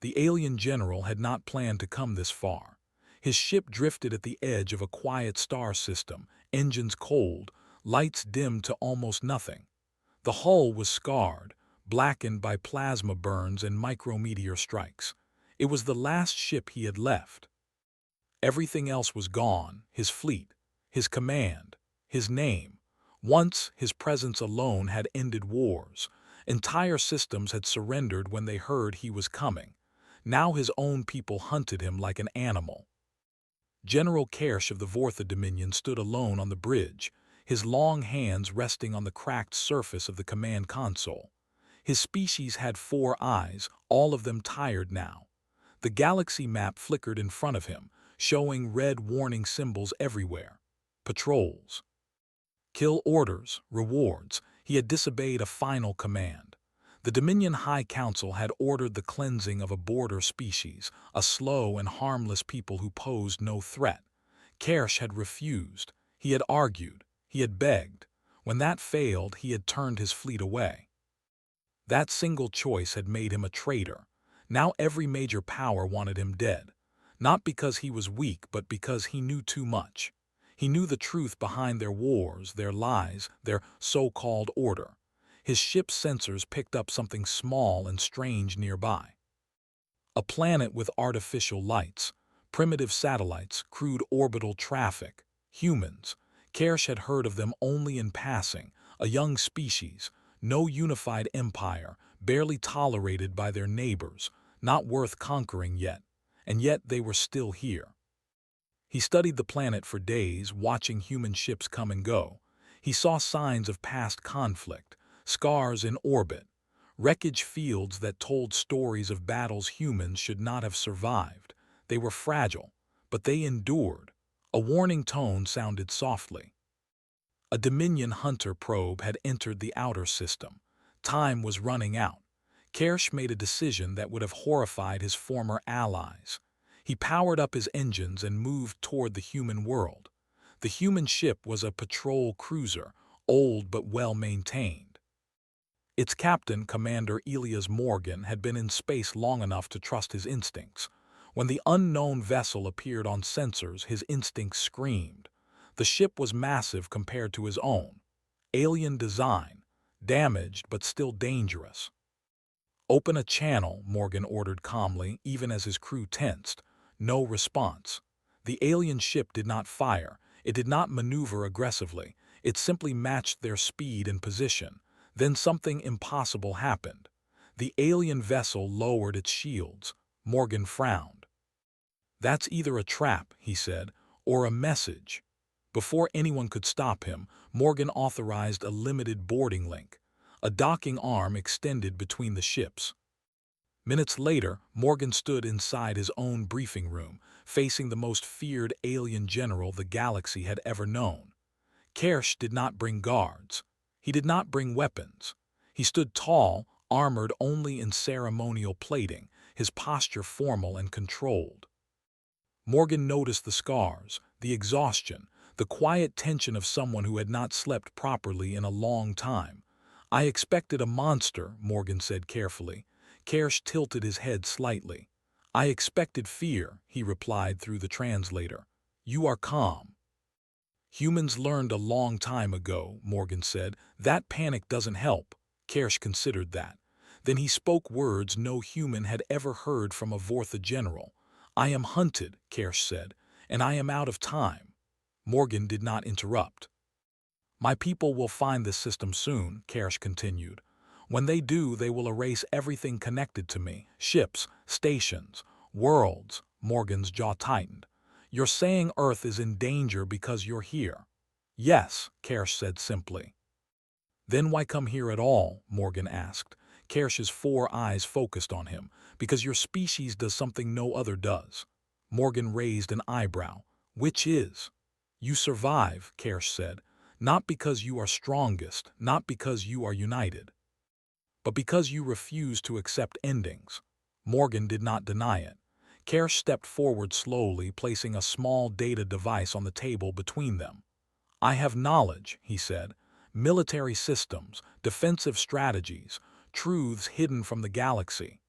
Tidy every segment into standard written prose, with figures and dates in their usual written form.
The alien general had not planned to come this far. His ship drifted at the edge of a quiet star system, engines cold, lights dimmed to almost nothing. The hull was scarred, blackened by plasma burns and micrometeor strikes. It was the last ship he had left. Everything else was gone: his fleet, his command, his name. Once, his presence alone had ended wars. Entire systems had surrendered when they heard he was coming. Now his own people hunted him like an animal. General Kersh of the Vortha Dominion stood alone on the bridge, his long hands resting on the cracked surface of the command console. His species had 4 eyes, all of them tired now. The galaxy map flickered in front of him, showing red warning symbols everywhere. Patrols. Kill orders, rewards. He had disobeyed a final command. The Dominion High Council had ordered the cleansing of a border species, a slow and harmless people who posed no threat. Kersh had refused. He had argued. He had begged. When that failed, he had turned his fleet away. That single choice had made him a traitor. Now every major power wanted him dead. Not because he was weak, but because he knew too much. He knew the truth behind their wars, their lies, their so-called order. His ship's sensors picked up something small and strange nearby. A planet with artificial lights, primitive satellites, crude orbital traffic, humans. Kersh had heard of them only in passing, a young species, no unified empire, barely tolerated by their neighbors, not worth conquering yet, and yet they were still here. He studied the planet for days, watching human ships come and go. He saw signs of past conflict, scars in orbit, wreckage fields that told stories of battles humans should not have survived. They were fragile, but they endured. A warning tone sounded softly. A Dominion hunter probe had entered the outer system. Time was running out. Kersh made a decision that would have horrified his former allies. He powered up his engines and moved toward the human world. The human ship was a patrol cruiser, old but well-maintained. Its captain, Commander Elias Morgan, had been in space long enough to trust his instincts. When the unknown vessel appeared on sensors, his instincts screamed. The ship was massive compared to his own. Alien design, damaged but still dangerous. "Open a channel," Morgan ordered calmly, even as his crew tensed. No response. The alien ship did not fire. It did not maneuver aggressively. It simply matched their speed and position. Then something impossible happened. The alien vessel lowered its shields. Morgan frowned. "That's either a trap," he said, "or a message." Before anyone could stop him, Morgan authorized a limited boarding link. A docking arm extended between the ships. Minutes later, Morgan stood inside his own briefing room, facing the most feared alien general the galaxy had ever known. Kersh did not bring guards. He did not bring weapons. He stood tall, armored only in ceremonial plating, his posture formal and controlled. Morgan noticed the scars, the exhaustion, the quiet tension of someone who had not slept properly in a long time. "I expected a monster," Morgan said carefully. Kersh tilted his head slightly. "I expected fear," he replied through the translator. "You are calm." "Humans learned a long time ago," Morgan said. "That panic doesn't help." Kersh considered that. Then he spoke words no human had ever heard from a Vortha general. "I am hunted," Kersh said, "and I am out of time." Morgan did not interrupt. "My people will find this system soon," Kersh continued. "When they do, they will erase everything connected to me. Ships, stations, worlds." Morgan's jaw tightened. "You're saying Earth is in danger because you're here?" "Yes," Kersh said simply. "Then why come here at all?" Morgan asked. Kersh's 4 eyes focused on him. "Because your species does something no other does." Morgan raised an eyebrow. "Which is?" "You survive," Kersh said. "Not because you are strongest, not because you are united, but because you refuse to accept endings." Morgan did not deny it. Kersh stepped forward slowly, placing a small data device on the table between them. "I have knowledge," he said. "Military systems, defensive strategies, truths hidden from the galaxy."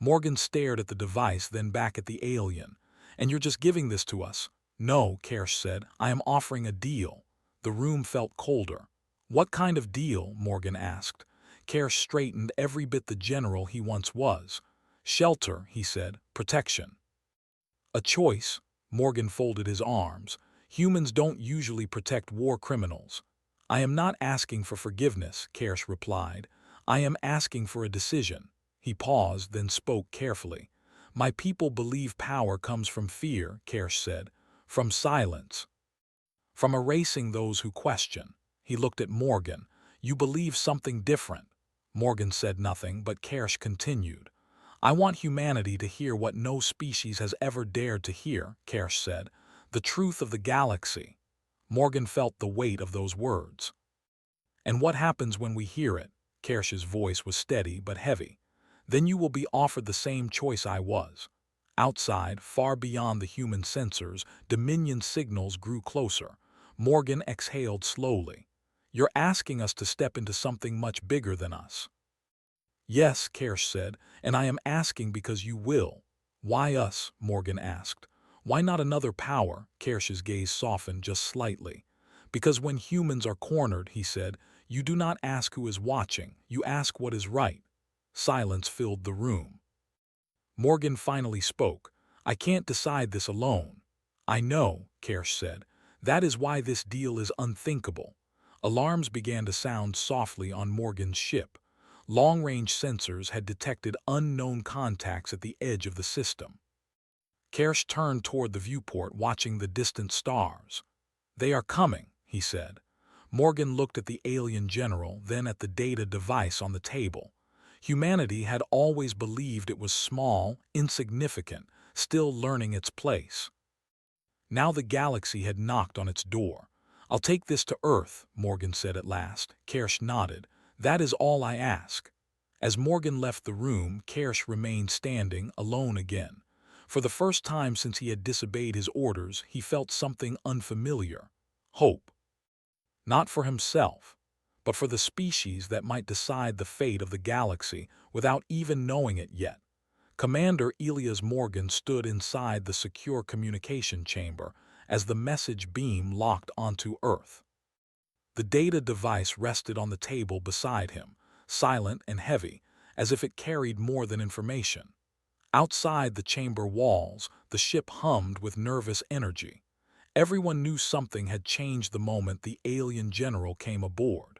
Morgan stared at the device, then back at the alien. "And you're just giving this to us?" "No," Kersh said. "I am offering a deal." The room felt colder. "What kind of deal?" Morgan asked. Kersh straightened, every bit the general he once was. "Shelter," he said. "Protection." "A choice." Morgan folded his arms. "Humans don't usually protect war criminals." "I am not asking for forgiveness," Kersh replied. "I am asking for a decision." He paused, then spoke carefully. "My people believe power comes from fear," Kersh said. "From silence. From erasing those who question." He looked at Morgan. "You believe something different." Morgan said nothing, but Kersh continued. "I want humanity to hear what no species has ever dared to hear," Kersh said. "The truth of the galaxy." Morgan felt the weight of those words. "And what happens when we hear it?" Kersh's voice was steady but heavy. "Then you will be offered the same choice I was." Outside, far beyond the human sensors, Dominion signals grew closer. Morgan exhaled slowly. "You're asking us to step into something much bigger than us." "Yes," Kersh said, "and I am asking because you will." "Why us?" Morgan asked. "Why not another power?" Kersh's gaze softened just slightly. "Because when humans are cornered," he said, "you do not ask who is watching, you ask what is right." Silence filled the room. Morgan finally spoke. "I can't decide this alone." "I know," Kersh said. "That is why this deal is unthinkable." Alarms began to sound softly on Morgan's ship. Long-range sensors had detected unknown contacts at the edge of the system. Kersh turned toward the viewport, watching the distant stars. "They are coming," he said. Morgan looked at the alien general, then at the data device on the table. Humanity had always believed it was small, insignificant, still learning its place. Now the galaxy had knocked on its door. "I'll take this to Earth," Morgan said at last. Kersh nodded. "That is all I ask." As Morgan left the room, Kersh remained standing, alone again. For the first time since he had disobeyed his orders, he felt something unfamiliar. Hope. Not for himself, but for the species that might decide the fate of the galaxy without even knowing it yet. Commander Elias Morgan stood inside the secure communication chamber as the message beam locked onto Earth. The data device rested on the table beside him, silent and heavy, as if it carried more than information. Outside the chamber walls, the ship hummed with nervous energy. Everyone knew something had changed the moment the alien general came aboard.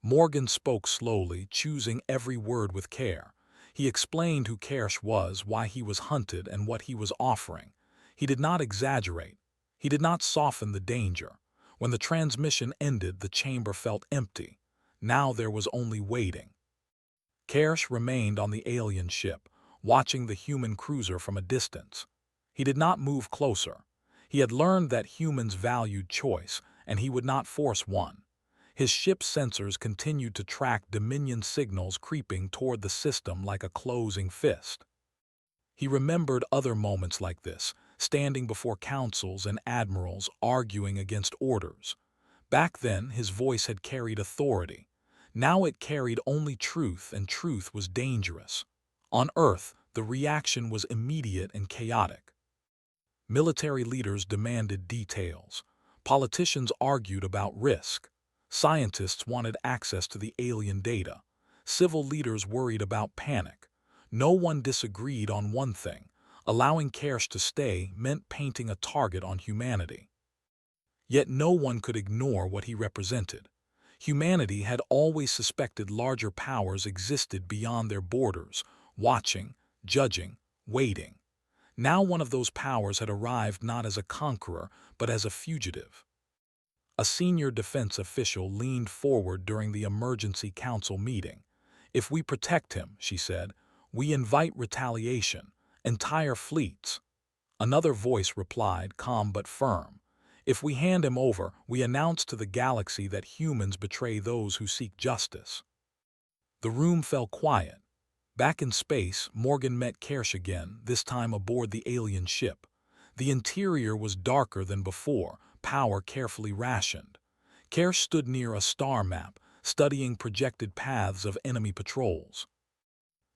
Morgan spoke slowly, choosing every word with care. He explained who Kersh was, why he was hunted, and what he was offering. He did not exaggerate. He did not soften the danger. When the transmission ended, the chamber felt empty. Now there was only waiting. Kersh remained on the alien ship, watching the human cruiser from a distance. He did not move closer. He had learned that humans valued choice, and he would not force one. His ship's sensors continued to track Dominion signals creeping toward the system like a closing fist. He remembered other moments like this, standing before councils and admirals arguing against orders. Back then, his voice had carried authority. Now it carried only truth, and truth was dangerous. On Earth, the reaction was immediate and chaotic. Military leaders demanded details. Politicians argued about risk. Scientists wanted access to the alien data. Civil leaders worried about panic. No one disagreed on one thing. Allowing Kersh to stay meant painting a target on humanity. Yet no one could ignore what he represented. Humanity had always suspected larger powers existed beyond their borders, watching, judging, waiting. Now one of those powers had arrived not as a conqueror, but as a fugitive. A senior defense official leaned forward during the emergency council meeting. "If we protect him," she said, "we invite retaliation, entire fleets." Another voice replied, calm but firm. "If we hand him over, we announce to the galaxy that humans betray those who seek justice." The room fell quiet. Back in space, Morgan met Kersh again, this time aboard the alien ship. The interior was darker than before, power carefully rationed. Kersh stood near a star map, studying projected paths of enemy patrols.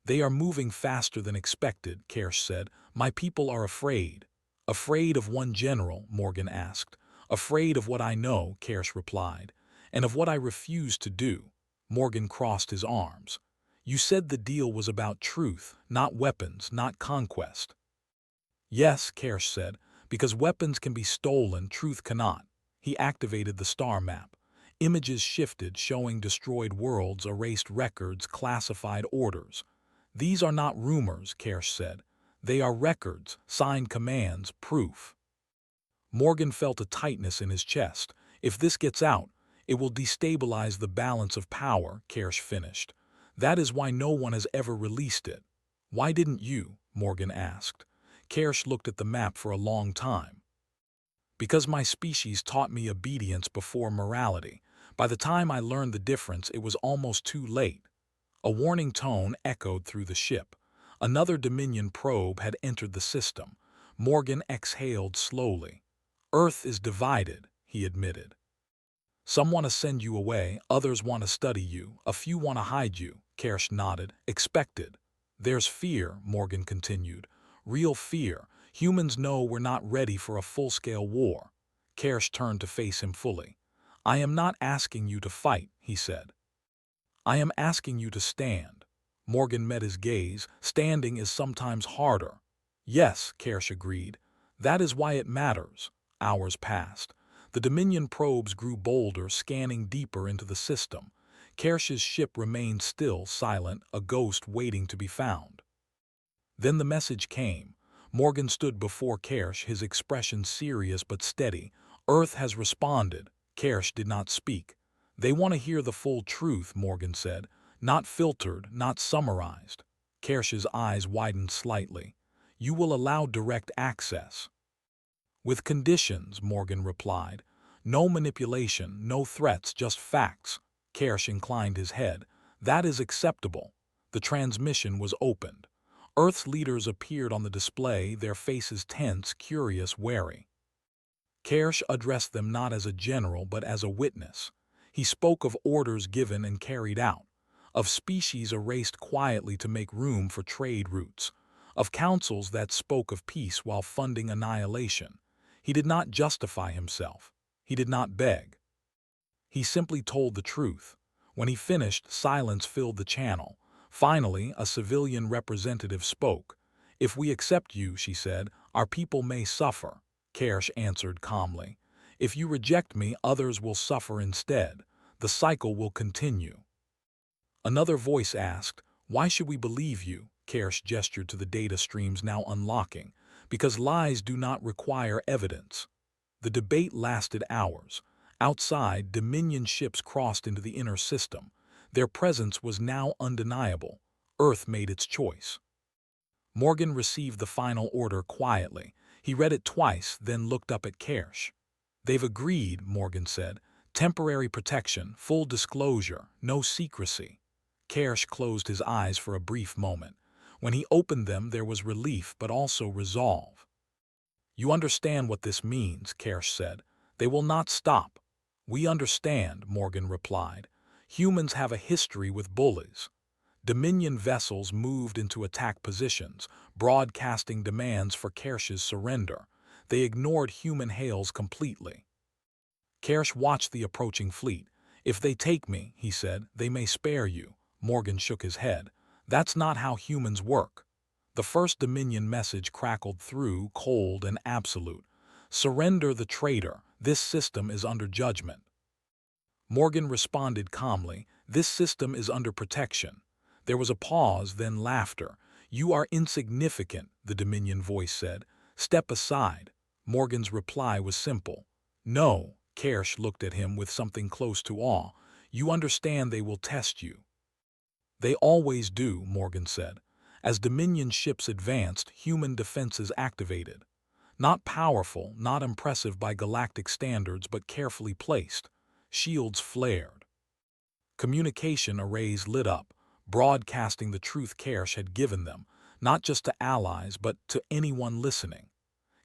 They are moving faster than expected, Kersh said. My people are afraid. Afraid of one general, Morgan asked. Afraid of what I know, Kersh replied, and of what I refuse to do. Morgan crossed his arms. You said the deal was about truth, not weapons, not conquest. Yes, Kersh said, because weapons can be stolen, truth cannot. He activated the star map. Images shifted, showing destroyed worlds, erased records, classified orders. These are not rumors, Kersh said. They are records, signed commands, proof. Morgan felt a tightness in his chest. If this gets out, it will destabilize the balance of power, Kersh finished. That is why no one has ever released it. Why didn't you? Morgan asked. Kersh looked at the map for a long time. Because my species taught me obedience before morality. By the time I learned the difference, it was almost too late. A warning tone echoed through the ship. Another Dominion probe had entered the system. Morgan exhaled slowly. Earth is divided, he admitted. Some want to send you away, others want to study you, a few want to hide you, Kersh nodded. Expected. There's fear, Morgan continued. Real fear. Humans know we're not ready for a full-scale war. Kersh turned to face him fully. I am not asking you to fight, he said. I am asking you to stand. Morgan met his gaze. Standing is sometimes harder. Yes, Kersh agreed. That is why it matters. Hours passed. The Dominion probes grew bolder, scanning deeper into the system. Kersh's ship remained still, silent, a ghost waiting to be found. Then the message came. Morgan stood before Kersh, his expression serious but steady. Earth has responded. Kersh did not speak. They want to hear the full truth, Morgan said. Not filtered, not summarized. Kersh's eyes widened slightly. You will allow direct access. With conditions, Morgan replied. No manipulation, no threats, just facts. Kersh inclined his head. That is acceptable. The transmission was opened. Earth's leaders appeared on the display, their faces tense, curious, wary. Kersh addressed them not as a general but as a witness. He spoke of orders given and carried out, of species erased quietly to make room for trade routes, of councils that spoke of peace while funding annihilation. He did not justify himself. He did not beg. He simply told the truth. When he finished, silence filled the channel. Finally, a civilian representative spoke. If we accept you, she said, our people may suffer. Kersh answered calmly. If you reject me, others will suffer instead. The cycle will continue. Another voice asked, why should we believe you? Kersh gestured to the data streams now unlocking. Because lies do not require evidence. The debate lasted hours. Outside, Dominion ships crossed into the inner system. Their presence was now undeniable. Earth made its choice. Morgan received the final order quietly. He read it twice, then looked up at Kersh. They've agreed, Morgan said. Temporary protection, full disclosure, no secrecy. Kersh closed his eyes for a brief moment. When he opened them, there was relief but also resolve. You understand what this means, Kersh said. They will not stop. We understand, Morgan replied. Humans have a history with bullies. Dominion vessels moved into attack positions, broadcasting demands for Kersh's surrender. They ignored human hails completely. Kersh watched the approaching fleet. If they take me, he said, they may spare you. Morgan shook his head. That's not how humans work. The first Dominion message crackled through, cold and absolute. Surrender the traitor. This system is under judgment. Morgan responded calmly. This system is under protection. There was a pause, then laughter. You are insignificant, the Dominion voice said. Step aside. Morgan's reply was simple. No. Kersh looked at him with something close to awe. You understand they will test you. They always do, Morgan said. As Dominion ships advanced, human defenses activated. Not powerful, not impressive by galactic standards, but carefully placed. Shields flared. Communication arrays lit up, broadcasting the truth Kersh had given them, not just to allies, but to anyone listening.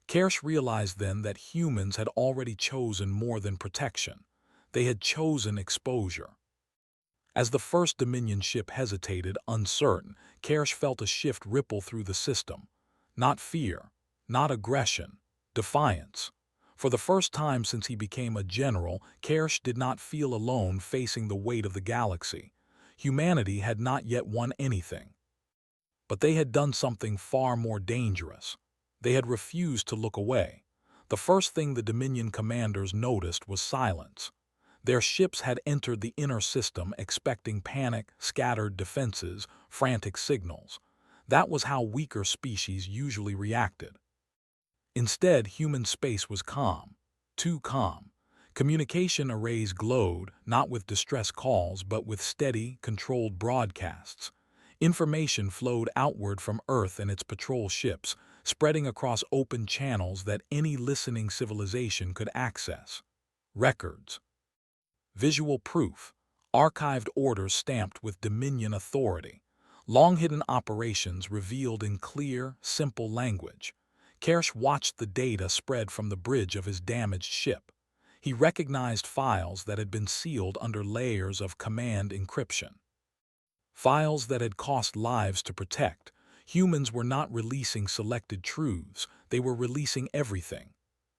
Kersh realized then that humans had already chosen more than protection. They had chosen exposure. As the first Dominion ship hesitated, uncertain, Kersh felt a shift ripple through the system. Not fear, not aggression, defiance. For the first time since he became a general, Kersh did not feel alone facing the weight of the galaxy. Humanity had not yet won anything. But they had done something far more dangerous. They had refused to look away. The first thing the Dominion commanders noticed was silence. Their ships had entered the inner system expecting panic, scattered defenses, frantic signals. That was how weaker species usually reacted. Instead, human space was calm. Too calm. Communication arrays glowed, not with distress calls, but with steady, controlled broadcasts. Information flowed outward from Earth and its patrol ships, spreading across open channels that any listening civilization could access. Records. Visual proof. Archived orders stamped with Dominion authority. Long-hidden operations revealed in clear, simple language. Kersh watched the data spread from the bridge of his damaged ship. He recognized files that had been sealed under layers of command encryption. Files that had cost lives to protect. Humans were not releasing selected truths, they were releasing everything.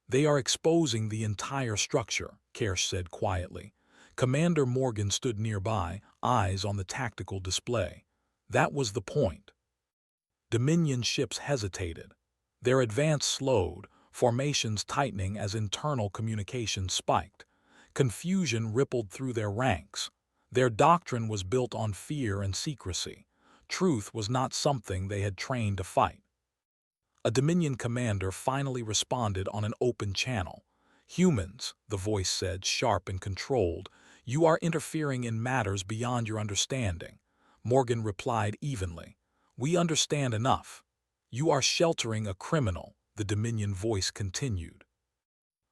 "They are exposing the entire structure," Kersh said quietly. Commander Morgan stood nearby, eyes on the tactical display. That was the point. Dominion ships hesitated. Their advance slowed, formations tightening as internal communication spiked. Confusion rippled through their ranks. Their doctrine was built on fear and secrecy. Truth was not something they had trained to fight. A Dominion commander finally responded on an open channel. "Humans," the voice said, sharp and controlled, "you are interfering in matters beyond your understanding." Morgan replied evenly, "We understand enough. You are sheltering a criminal," the Dominion voice continued.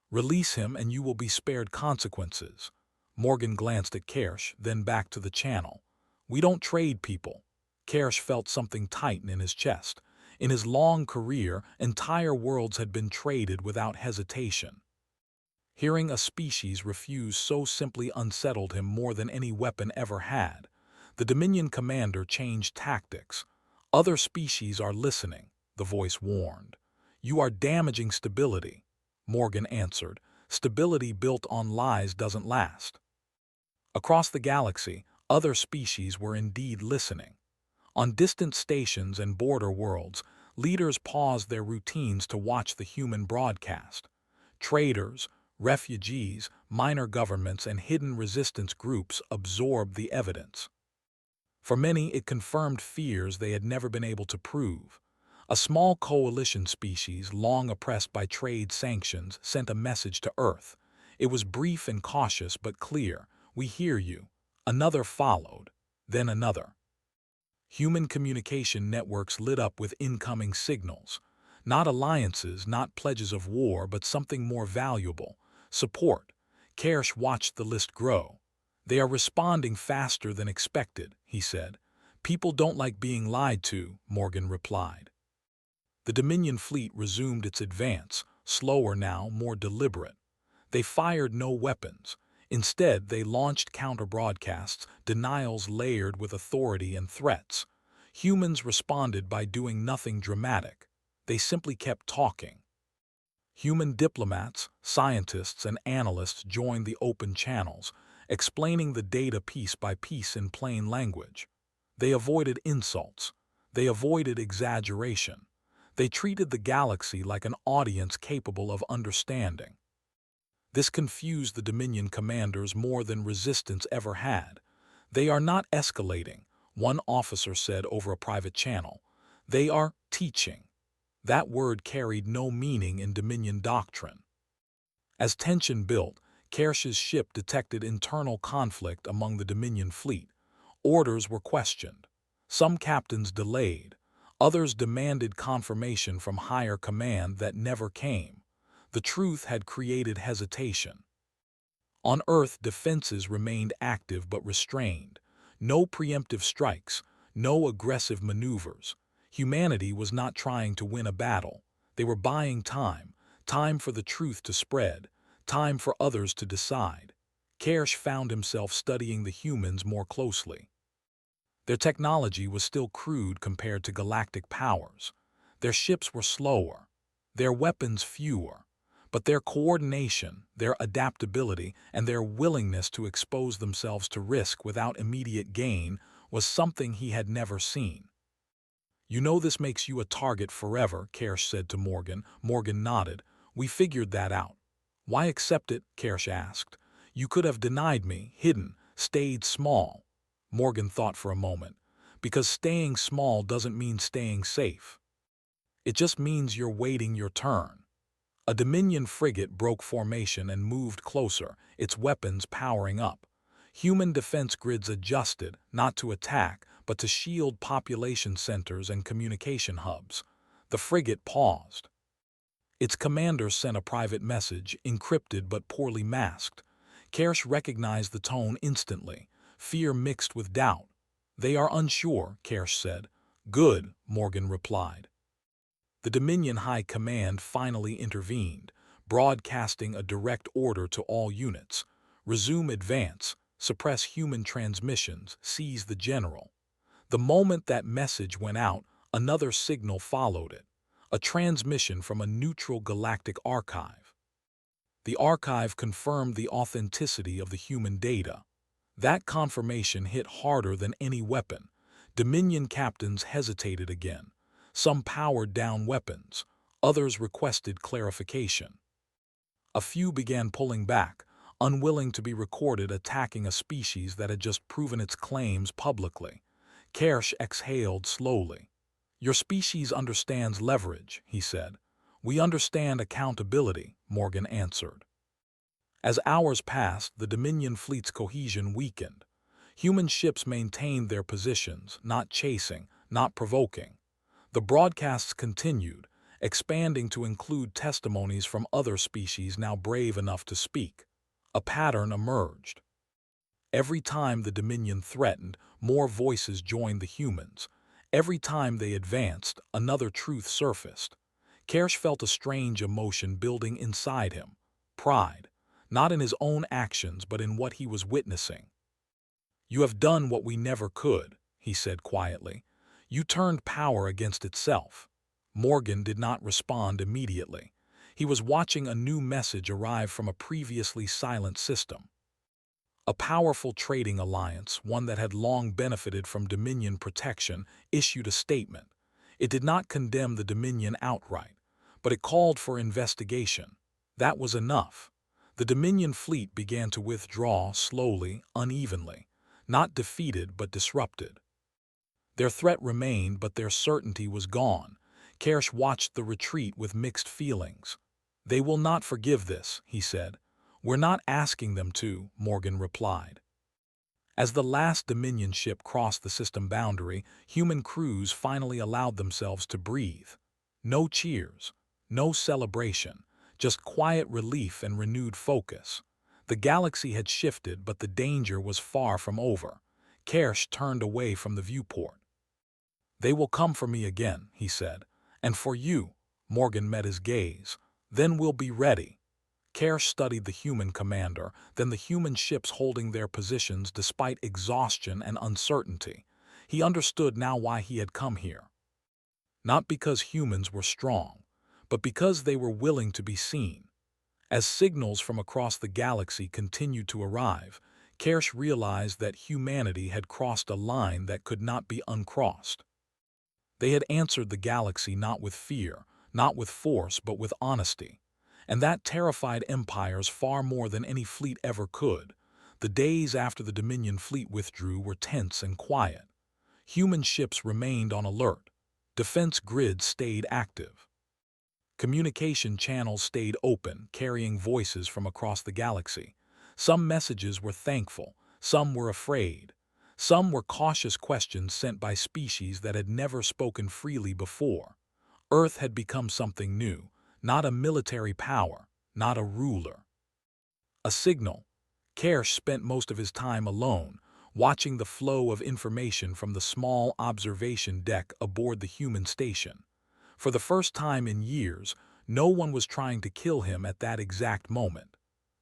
"Release him and you will be spared consequences." Morgan glanced at Kersh, then back to the channel. "We don't trade people." Kersh felt something tighten in his chest. In his long career, entire worlds had been traded without hesitation. Hearing a species refuse so simply unsettled him more than any weapon ever had. The Dominion commander changed tactics. "Other species are listening," the voice warned. "You are damaging stability." Morgan answered, "Stability built on lies doesn't last." Across the galaxy, other species were indeed listening. On distant stations and border worlds, leaders paused their routines to watch the human broadcast. Traders, refugees, minor governments, and hidden resistance groups absorbed the evidence. For many, it confirmed fears they had never been able to prove. A small coalition species, long oppressed by trade sanctions, sent a message to Earth. It was brief and cautious but clear. "We hear you." Another followed, then another. Human communication networks lit up with incoming signals. Not alliances, not pledges of war, but something more valuable: support. Kersh watched the list grow. "They are responding faster than expected," he said. "People don't like being lied to," Morgan replied. The Dominion fleet resumed its advance, slower now, more deliberate. They fired no weapons. Instead, they launched counter-broadcasts, denials layered with authority and threats. Humans responded by doing nothing dramatic. They simply kept talking. Human diplomats, scientists, and analysts joined the open channels, explaining the data piece by piece in plain language. They avoided insults. They avoided exaggeration. They treated the galaxy like an audience capable of understanding. This confused the Dominion commanders more than resistance ever had. "They are not escalating," one officer said over a private channel. "They are teaching." That word carried no meaning in Dominion doctrine. As tension built, Kersh's ship detected internal conflict among the Dominion fleet. Orders were questioned. Some captains delayed. Others demanded confirmation from higher command that never came. The truth had created hesitation. On Earth, defenses remained active but restrained. No preemptive strikes, no aggressive maneuvers. Humanity was not trying to win a battle. They were buying time, time for the truth to spread, time for others to decide. Kersh found himself studying the humans more closely. Their technology was still crude compared to galactic powers. Their ships were slower, their weapons fewer, but their coordination, their adaptability, and their willingness to expose themselves to risk without immediate gain was something he had never seen. "You know this makes you a target forever," Kersh said to Morgan. Morgan nodded. "We figured that out." "Why accept it?" Kersh asked. "You could have denied me, hidden, stayed small." Morgan thought for a moment. "Because staying small doesn't mean staying safe. It just means you're waiting your turn." A Dominion frigate broke formation and moved closer, its weapons powering up. Human defense grids adjusted, not to attack, but to shield population centers and communication hubs. The frigate paused. Its commander sent a private message, encrypted but poorly masked. Kersh recognized the tone instantly, fear mixed with doubt. "They are unsure," Kersh said. "Good," Morgan replied. The Dominion High Command finally intervened, broadcasting a direct order to all units. "Resume advance, suppress human transmissions, seize the general." The moment that message went out, another signal followed it, a transmission from a neutral galactic archive. The archive confirmed the authenticity of the human data. That confirmation hit harder than any weapon. Dominion captains hesitated again. Some powered down weapons. Others requested clarification. A few began pulling back, unwilling to be recorded attacking a species that had just proven its claims publicly. Kersh exhaled slowly. "Your species understands leverage," he said. "We understand accountability," Morgan answered. As hours passed, the Dominion fleet's cohesion weakened. Human ships maintained their positions, not chasing, not provoking. The broadcasts continued, expanding to include testimonies from other species now brave enough to speak. A pattern emerged. Every time the Dominion threatened, more voices joined the humans. Every time they advanced, another truth surfaced. Kersh felt a strange emotion building inside him. Pride, not in his own actions but in what he was witnessing. "You have done what we never could," he said quietly. "You turned power against itself." Morgan did not respond immediately. He was watching a new message arrive from a previously silent system. A powerful trading alliance, one that had long benefited from Dominion protection, issued a statement. It did not condemn the Dominion outright, but it called for investigation. That was enough. The Dominion fleet began to withdraw slowly, unevenly, not defeated but disrupted. Their threat remained, but their certainty was gone. Kersh watched the retreat with mixed feelings. "They will not forgive this," he said. "We're not asking them to," Morgan replied. As the last Dominion ship crossed the system boundary, human crews finally allowed themselves to breathe. No cheers, no celebration, just quiet relief and renewed focus. The galaxy had shifted, but the danger was far from over. Kersh turned away from the viewport. "They will come for me again," he said. "And for you." Morgan met his gaze. "Then we'll be ready." Kersh studied the human commander, then the human ships holding their positions despite exhaustion and uncertainty. He understood now why he had come here. Not because humans were strong, but because they were willing to be seen. As signals from across the galaxy continued to arrive, Kersh realized that humanity had crossed a line that could not be uncrossed. They had answered the galaxy not with fear, not with force, but with honesty. And that terrified empires far more than any fleet ever could. The days after the Dominion fleet withdrew were tense and quiet. Human ships remained on alert. Defense grids stayed active. Communication channels stayed open, carrying voices from across the galaxy. Some messages were thankful, some were afraid. Some were cautious questions sent by species that had never spoken freely before. Earth had become something new, not a military power, not a ruler. A signal. Kersh spent most of his time alone, watching the flow of information from the small observation deck aboard the human station. For the first time in years, no one was trying to kill him at that exact moment.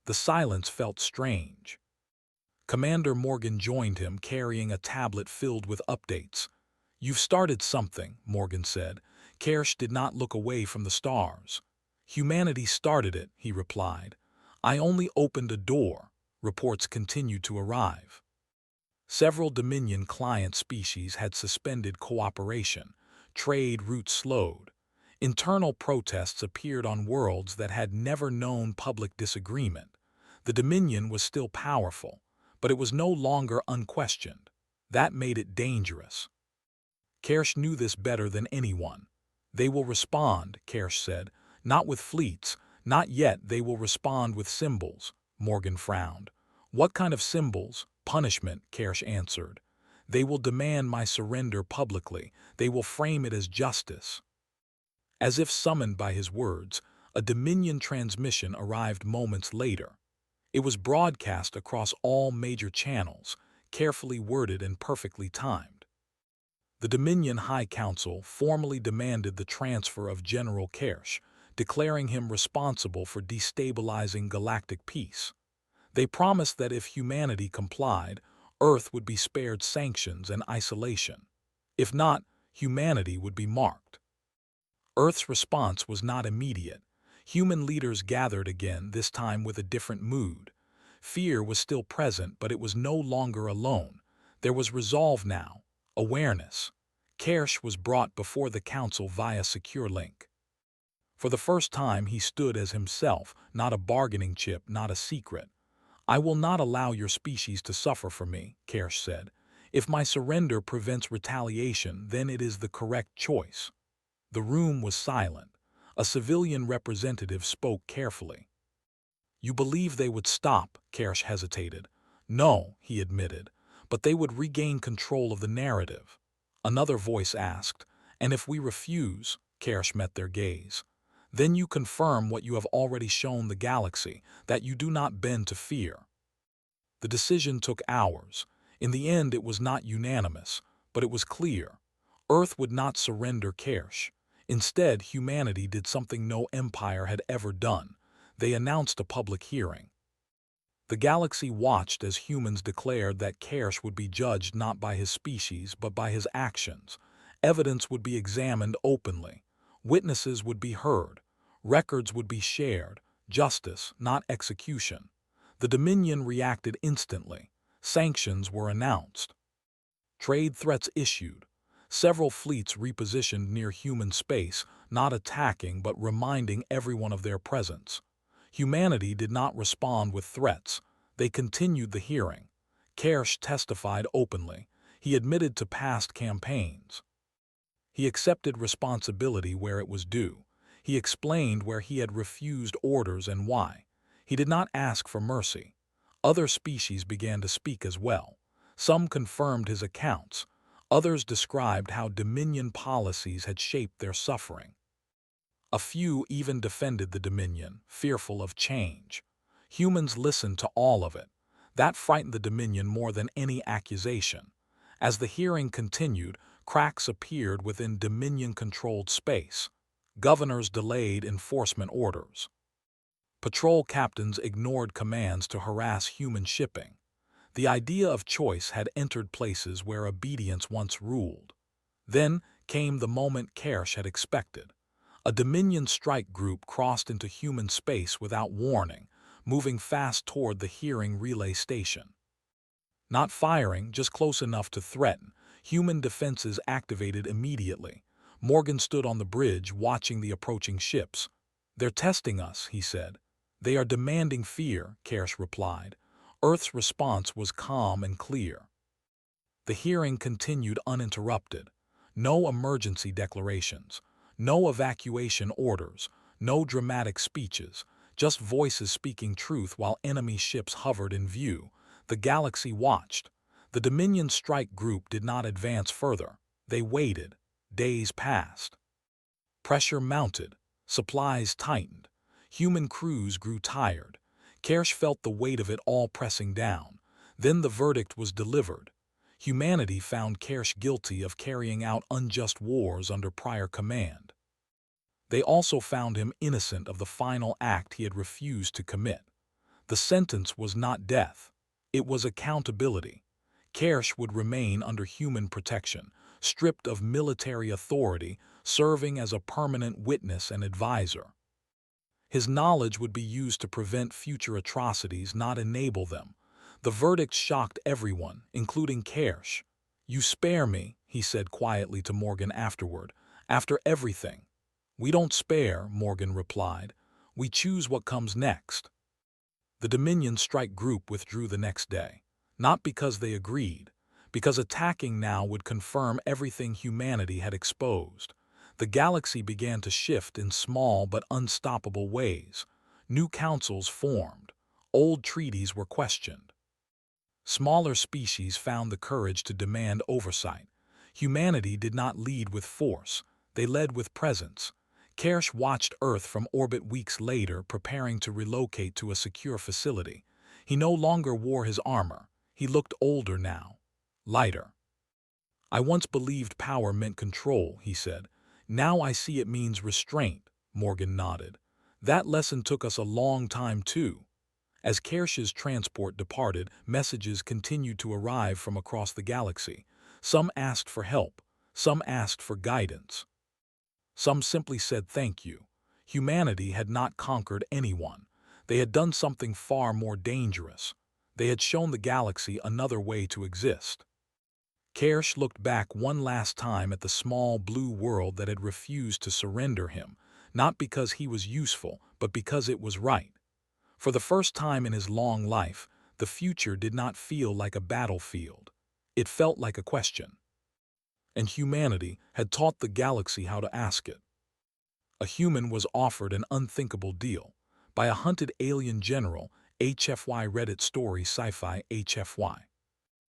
The silence felt strange. Commander Morgan joined him, carrying a tablet filled with updates. "You've started something," Morgan said. Kersh did not look away from the stars. "Humanity started it," he replied. "I only opened a door." Reports continued to arrive. Several Dominion client species had suspended cooperation. Trade routes slowed. Internal protests appeared on worlds that had never known public disagreement. The Dominion was still powerful, but it was no longer unquestioned. That made it dangerous. Kersh knew this better than anyone. "They will respond," Kersh said. "Not with fleets. Not yet. They will respond with symbols." Morgan frowned. "What kind of symbols?" "Punishment," Kersh answered. "They will demand my surrender publicly. They will frame it as justice." As if summoned by his words, a Dominion transmission arrived moments later. It was broadcast across all major channels, carefully worded and perfectly timed. The Dominion High Council formally demanded the transfer of General Kersh, declaring him responsible for destabilizing galactic peace. They promised that if humanity complied, Earth would be spared sanctions and isolation. If not, humanity would be marked. Earth's response was not immediate. Human leaders gathered again, this time with a different mood. Fear was still present, but it was no longer alone. There was resolve now, awareness. Kersh was brought before the council via secure link. For the first time, he stood as himself, not a bargaining chip, not a secret. "I will not allow your species to suffer for me," Kersh said. "If my surrender prevents retaliation, then it is the correct choice." The room was silent. A civilian representative spoke carefully. "You believe they would stop?" Kersh hesitated. "No," he admitted, "but they would regain control of the narrative." Another voice asked, "And if we refuse?" Kersh met their gaze. "Then you confirm what you have already shown the galaxy, that you do not bend to fear." The decision took hours. In the end, it was not unanimous, but it was clear. Earth would not surrender Kersh. Instead, humanity did something no empire had ever done. They announced a public hearing. The galaxy watched as humans declared that Kersh would be judged not by his species but by his actions. Evidence would be examined openly. Witnesses would be heard. Records would be shared. Justice, not execution. The Dominion reacted instantly. Sanctions were announced. Trade threats issued. Several fleets repositioned near human space, not attacking but reminding everyone of their presence. Humanity did not respond with threats. They continued the hearing. Kersh testified openly. He admitted to past campaigns. He accepted responsibility where it was due. He explained where he had refused orders and why. He did not ask for mercy. Other species began to speak as well. Some confirmed his accounts. Others described how Dominion policies had shaped their suffering. A few even defended the Dominion, fearful of change. Humans listened to all of it. That frightened the Dominion more than any accusation. As the hearing continued, cracks appeared within Dominion-controlled space. Governors delayed enforcement orders. Patrol captains ignored commands to harass human shipping. The idea of choice had entered places where obedience once ruled. Then came the moment Kersh had expected. A Dominion strike group crossed into human space without warning, moving fast toward the hearing relay station. Not firing, just close enough to threaten, human defenses activated immediately. Morgan stood on the bridge watching the approaching ships. "They're testing us," he said. "They are demanding fear," Kersh replied. Earth's response was calm and clear. The hearing continued uninterrupted. No emergency declarations. No evacuation orders, no dramatic speeches, just voices speaking truth while enemy ships hovered in view. The galaxy watched. The Dominion strike group did not advance further. They waited. Days passed. Pressure mounted. Supplies tightened. Human crews grew tired. Kersh felt the weight of it all pressing down. Then the verdict was delivered. Humanity found Kersh guilty of carrying out unjust wars under prior command. They also found him innocent of the final act he had refused to commit. The sentence was not death. It was accountability. Kersh would remain under human protection, stripped of military authority, serving as a permanent witness and advisor. His knowledge would be used to prevent future atrocities, not enable them. The verdict shocked everyone, including Kersh. "You spare me," he said quietly to Morgan afterward, "after everything." "We don't spare," Morgan replied. "We choose what comes next." The Dominion strike group withdrew the next day, not because they agreed, because attacking now would confirm everything humanity had exposed. The galaxy began to shift in small but unstoppable ways. New councils formed. Old treaties were questioned. Smaller species found the courage to demand oversight. Humanity did not lead with force. They led with presence. Kersh watched Earth from orbit weeks later, preparing to relocate to a secure facility. He no longer wore his armor. He looked older now, lighter. "I once believed power meant control," he said. "Now I see it means restraint," Morgan nodded. "That lesson took us a long time too." As Kersh's transport departed, messages continued to arrive from across the galaxy. Some asked for help. Some asked for guidance. Some simply said thank you. Humanity had not conquered anyone. They had done something far more dangerous. They had shown the galaxy another way to exist. Kersh looked back one last time at the small blue world that had refused to surrender him, not because he was useful, but because it was right. For the first time in his long life, the future did not feel like a battlefield. It felt like a question. And humanity had taught the galaxy how to ask it. A human was offered an unthinkable deal by a hunted alien general. HFY Reddit story Sci-Fi HFY.